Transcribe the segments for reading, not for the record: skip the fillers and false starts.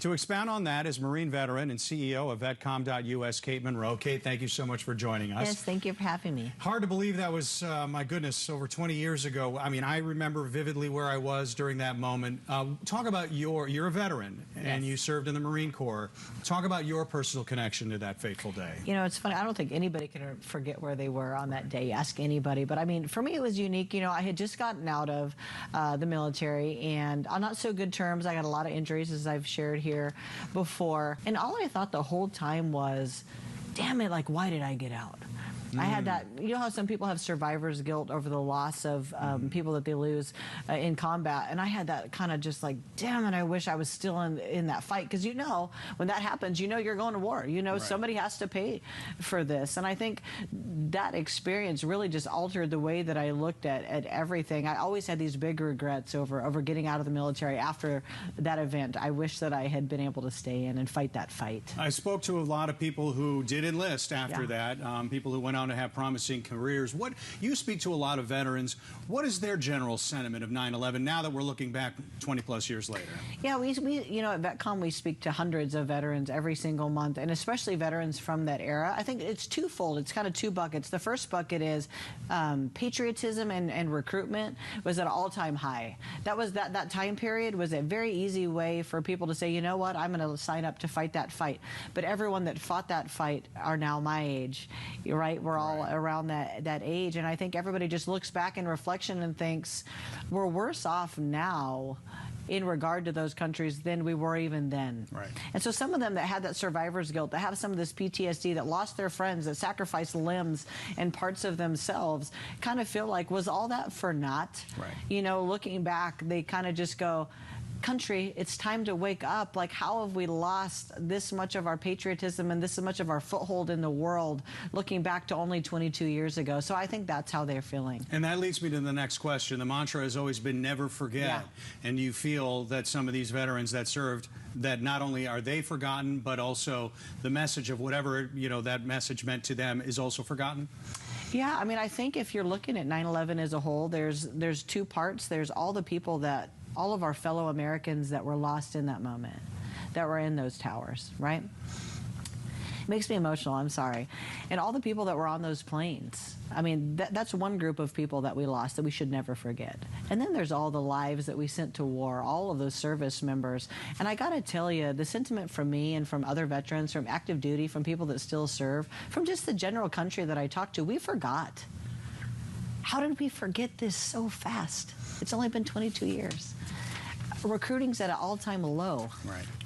To expound on that is Marine veteran and CEO of VetComm.us, Kate Monroe. Kate, thank you so much for joining us. Yes, thank you for having me. Hard to believe that was, my goodness, over 20 years ago. I mean, I remember vividly where I was during that moment. Talk about you're a veteran, and Yes. you served in the Marine Corps. Talk about your personal connection to that fateful day. You know, it's funny. I don't think anybody can forget where they were on that day. Ask anybody. But I mean, for me, it was unique. You know, I had just gotten out of the military, and on not so good terms. I got a lot of injuries, as I've shared here before. And all I thought the whole time was, damn it, like, why did I get out? I had that, you know how some people have survivor's guilt over the loss of people that they lose in combat, and I had that kind of just like, damn it, I wish I was still in that fight, because you know, when that happens, you know you're going to war. You know, right. Somebody has to pay for this, and I think that experience really just altered the way that I looked at everything. I always had these big regrets over getting out of the military after that event. I wish that I had been able to stay in and fight that fight. I spoke to a lot of people who did enlist after that, people who went on to have promising careers. What you speak to a lot of veterans. What is their general sentiment of 9/11 now that we're looking back 20 plus years later? Yeah, we you know, at VetComm we speak to hundreds of veterans every single month, and especially veterans from that era. I think it's twofold. It's kind of two buckets. The first bucket is patriotism and recruitment was at an all-time high. That was that time period was a very easy way for people to say, you know what, I'm going to sign up to fight that fight. But everyone that fought that fight are now my age, right? We're all around that age, and I think everybody just looks back in reflection and thinks we're worse off now in regard to those countries than we were even then. Right. And so some of them that had that survivor's guilt, that have some of this PTSD, that lost their friends, that sacrificed limbs and parts of themselves, kind of feel like, was all that for naught? Right. You know, looking back, they kind of just go, country, it's time to wake up. Like, how have we lost this much of our patriotism and this much of our foothold in the world, looking back to only 22 years ago? So I think that's how they're feeling. And that leads me to the next question. The mantra has always been never forget. Yeah. And you feel that some of these veterans that served, that not only are they forgotten, but also the message of whatever, you know, that message meant to them is also forgotten? Yeah, I mean, I think if you're looking at 9/11 as a whole, there's two parts. There's all the people that, all of our fellow Americans that were lost in that moment, that were in those towers, right? It makes me emotional, I'm sorry. And all the people that were on those planes. I mean, that's one group of people that we lost that we should never forget. And then there's all the lives that we sent to war, all of those service members. And I gotta tell you, the sentiment from me and from other veterans, from active duty, from people that still serve, from just the general country that I talked to, we forgot. How did we forget this so fast? It's only been 22 years. Recruiting's at an all-time low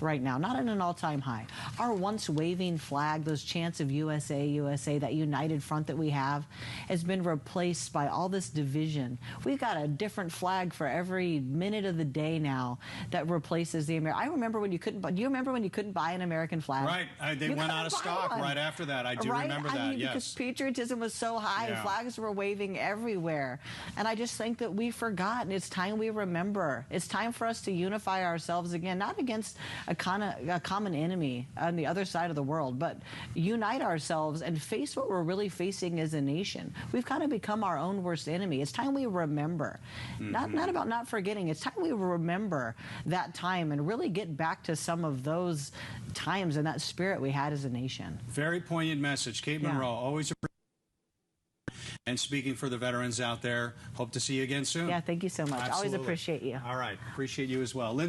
right now, not at an all-time high. Our once waving flag, those chants of USA, USA, that united front that we have, has been replaced by all this division. We've got a different flag for every minute of the day now that replaces the American. I remember when you couldn't buy, do you remember when you couldn't buy an American flag? Right, they went out of stock right after that. I do remember that, I mean, yes. Because patriotism was so high, flags were waving everywhere. And I just think that we forgot, and it's time we remember. It's time for us to unify ourselves again, not against a common enemy on the other side of the world, but unite ourselves and face what we're really facing as a nation. We've kind of become our own worst enemy. It's time we remember. Not about not forgetting. It's time we remember that time and really get back to some of those times and that spirit we had as a nation. Very poignant message. Kate Monroe, always appreciate. And speaking for the veterans out there, hope to see you again soon. Yeah, thank you so much. Absolutely. Always appreciate you. All right, appreciate you as well. Lindsay.